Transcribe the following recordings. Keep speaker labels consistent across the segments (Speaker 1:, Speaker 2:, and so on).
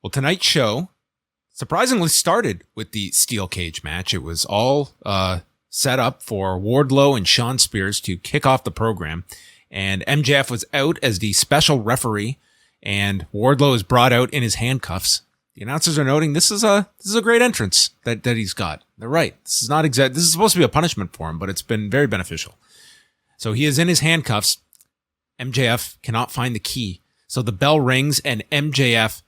Speaker 1: Well, tonight's show surprisingly started with the steel cage match. It was all set up for Wardlow and Shawn Spears to kick off the program. And MJF was out as the special referee, and Wardlow is brought out in his handcuffs. The announcers are noting this is a great entrance that he's got. They're right. This is supposed to be a punishment for him, but it's been very beneficial. So he is in his handcuffs. MJF cannot find the key. So the bell rings and MJF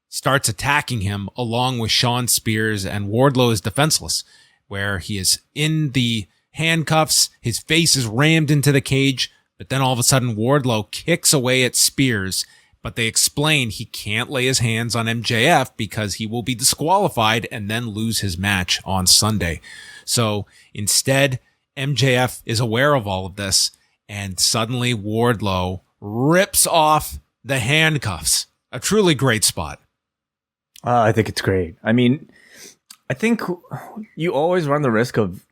Speaker 1: starts attacking him along with Shawn Spears, and Wardlow is defenseless, where he is in the handcuffs. His face is rammed into the cage, but then all of a sudden Wardlow kicks away at Spears, but they explain he can't lay his hands on MJF because he will be disqualified and then lose his match on Sunday. So instead, MJF is aware of all of this, and suddenly Wardlow rips off the handcuffs. A truly great spot.
Speaker 2: I think it's great. I mean, I think you always run the risk of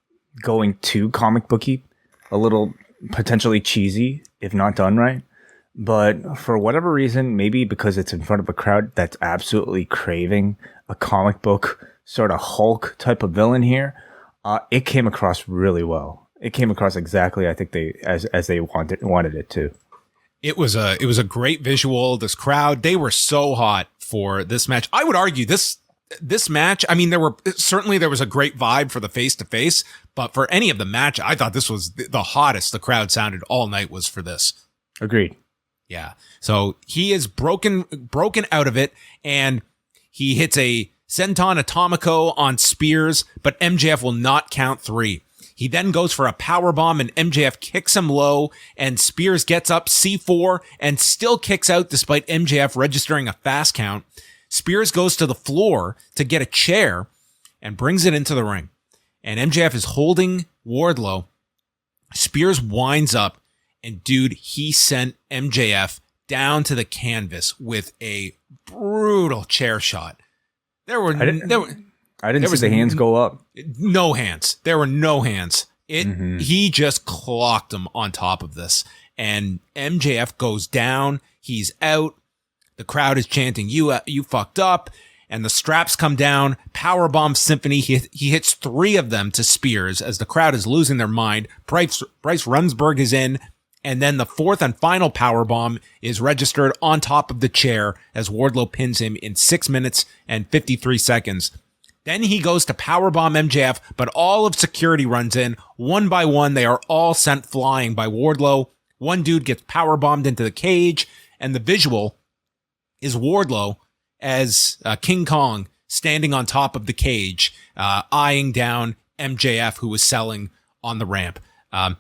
Speaker 2: going too comic booky, a little potentially cheesy if not done right. But for whatever reason, maybe because it's in front of a crowd that's absolutely craving a comic book sort of Hulk type of villain here, it came across really well. It came across exactly, I think, as they wanted it to.
Speaker 1: It was a great visual. This crowd, they were so hot for this match. I would argue this match, I mean, there was a great vibe for the face-to-face, but for any of the match, I thought this was the hottest the crowd sounded all night was for this.
Speaker 2: Agreed.
Speaker 1: Yeah. So he is broken out of it, and he hits a Senton Atomico on Spears, but MJF will not count 3. He then goes for a powerbomb, and MJF kicks him low, and Spears gets up C4 and still kicks out despite MJF registering a fast count. Spears goes to the floor to get a chair and brings it into the ring. And MJF is holding Wardlow. Spears winds up, and dude, he sent MJF down to the canvas with a brutal chair shot. I didn't see the hands go up. No hands. There were no hands. He just clocked him on top of this. And MJF goes down. He's out. The crowd is chanting, you fucked up. And the straps come down. Powerbomb Symphony. He hits 3 of them to Spears as the crowd is losing their mind. Bryce Remsburg is in. And then the 4th and final powerbomb is registered on top of the chair as Wardlow pins him in 6 minutes and 53 seconds. Then he goes to powerbomb MJF, but all of security runs in. One by one, they are all sent flying by Wardlow. One dude gets powerbombed into the cage, and the visual is Wardlow as King Kong standing on top of the cage, eyeing down MJF, who was selling on the ramp. I'll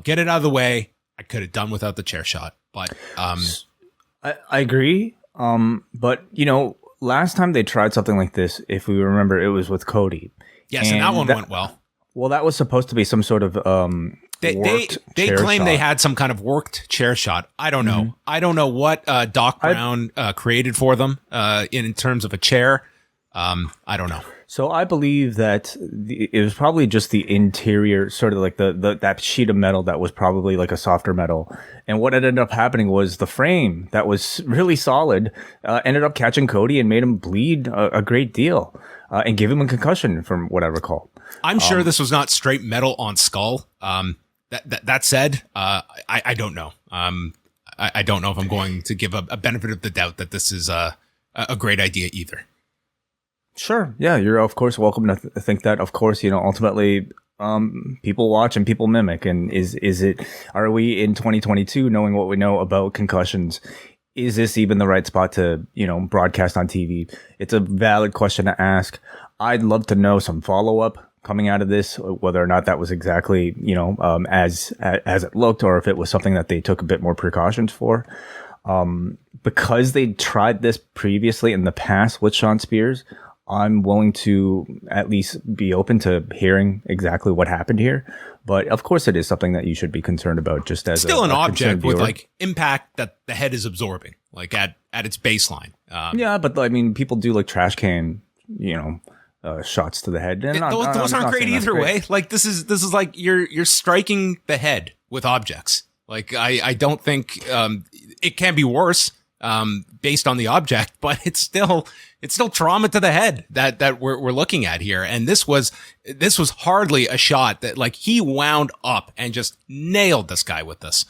Speaker 1: get it out of the way. I could have done without the chair shot, but
Speaker 2: I agree. But last time they tried something like this, if we remember, it was with Cody.
Speaker 1: Yes, and that one went well.
Speaker 2: Well, that was supposed to be some sort of
Speaker 1: they claim they had some kind of worked chair shot. I don't know. I don't know what Doc Brown created for them in terms of a chair. I don't know.
Speaker 2: So I believe that it was probably just the interior, sort of like that sheet of metal that was probably like a softer metal. And what ended up happening was the frame that was really solid ended up catching Cody and made him bleed a great deal and gave him a concussion, from what I recall.
Speaker 1: I'm sure this was not straight metal on skull. That said, I don't know. I don't know if I'm going to give a benefit of the doubt that this is a great idea either.
Speaker 2: Sure. Yeah, you're of course welcome to think that. Of course, ultimately, people watch and people mimic. And are we in 2022, knowing what we know about concussions? Is this even the right spot to, broadcast on TV? It's a valid question to ask. I'd love to know some follow up coming out of this, whether or not that was exactly, as it looked, or if it was something that they took a bit more precautions for. Because they tried this previously in the past with Shawn Spears, I'm willing to at least be open to hearing exactly what happened here. But of course, it is something that you should be concerned about, just as
Speaker 1: still an object with like impact that the head is absorbing, like at its baseline.
Speaker 2: Yeah, but I mean, people do like trash can, shots to the head.
Speaker 1: Those aren't great either way. Like this is like you're striking the head with objects. Like I don't think it can be worse. based on the object, but it's still trauma to the head that we're looking at here. And this was hardly a shot that, like, he wound up and just nailed this guy with this.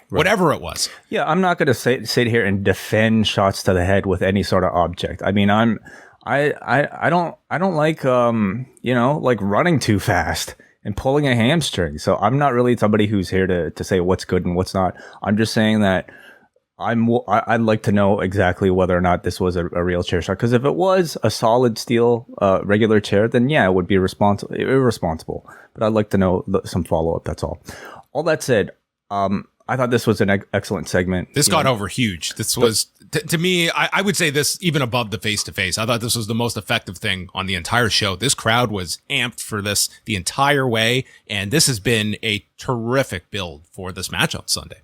Speaker 1: Right. Whatever it was.
Speaker 2: Yeah, I'm not going to sit here and defend shots to the head with any sort of object. I mean, I don't like like running too fast and pulling a hamstring. So I'm not really somebody who's here to say what's good and what's not. I'm just saying that I'd like to know exactly whether or not this was a real chair shot. Because if it was a solid steel regular chair, then yeah, it would be irresponsible. But I'd like to know some follow up. That's all. All that said, I thought this was an excellent segment.
Speaker 1: This got over huge. This was, to me, I would say this even above the face-to-face. I thought this was the most effective thing on the entire show. This crowd was amped for this the entire way, and this has been a terrific build for this match on Sunday.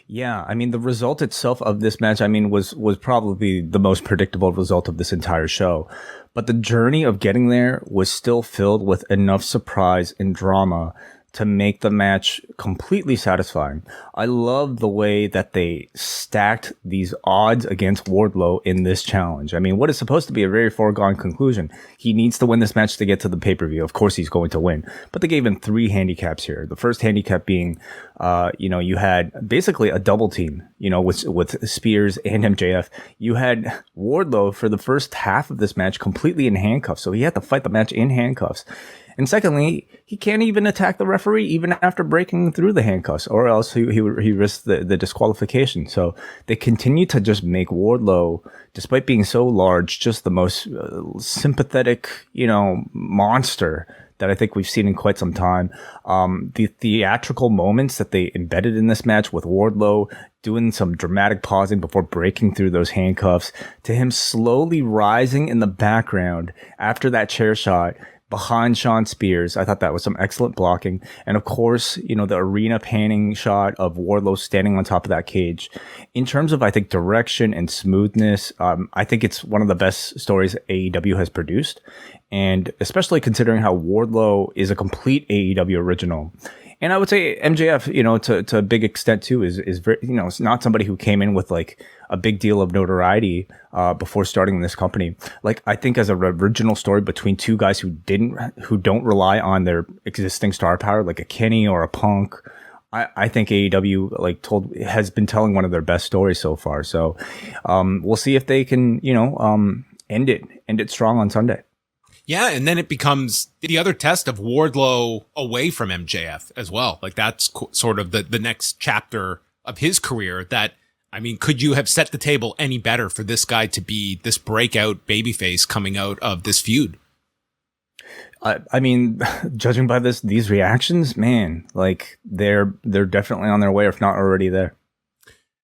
Speaker 2: Yeah, I mean, the result itself of this match, I mean, was probably the most predictable result of this entire show. But the journey of getting there was still filled with enough surprise and drama to make the match completely satisfying. I love the way that they stacked these odds against Wardlow in this challenge. I mean, what is supposed to be a very foregone conclusion? He needs to win this match to get to the pay-per-view. Of course, he's going to win. But they gave him 3 handicaps here. The first handicap being, you had basically a double team, with Spears and MJF. You had Wardlow for the first half of this match completely in handcuffs. So he had to fight the match in handcuffs. And secondly, he can't even attack the referee even after breaking through the handcuffs, or else he risks the disqualification. So they continue to just make Wardlow, despite being so large, just the most sympathetic, monster that I think we've seen in quite some time. The theatrical moments that they embedded in this match with Wardlow doing some dramatic pausing before breaking through those handcuffs, to him slowly rising in the background after that chair shot behind Sean Spears. I thought that was some excellent blocking. And of course, the arena panning shot of Wardlow standing on top of that cage. In terms of, I think, direction and smoothness, I think it's one of the best stories AEW has produced. And especially considering how Wardlow is a complete AEW original. And I would say MJF, to a big extent too, is very, it's not somebody who came in with like a big deal of notoriety before starting this company. Like, I think as a original story between two guys who don't rely on their existing star power, like a Kenny or a Punk, I think AEW has been telling one of their best stories so far. So we'll see if they can end it strong on Sunday.
Speaker 1: Yeah, and then it becomes the other test of Wardlow away from MJF as well. Like, that's sort of the next chapter of his career that, I mean, could you have set the table any better for this guy to be this breakout babyface coming out of this feud?
Speaker 2: I mean, judging by these reactions, man, like they're definitely on their way, if not already there.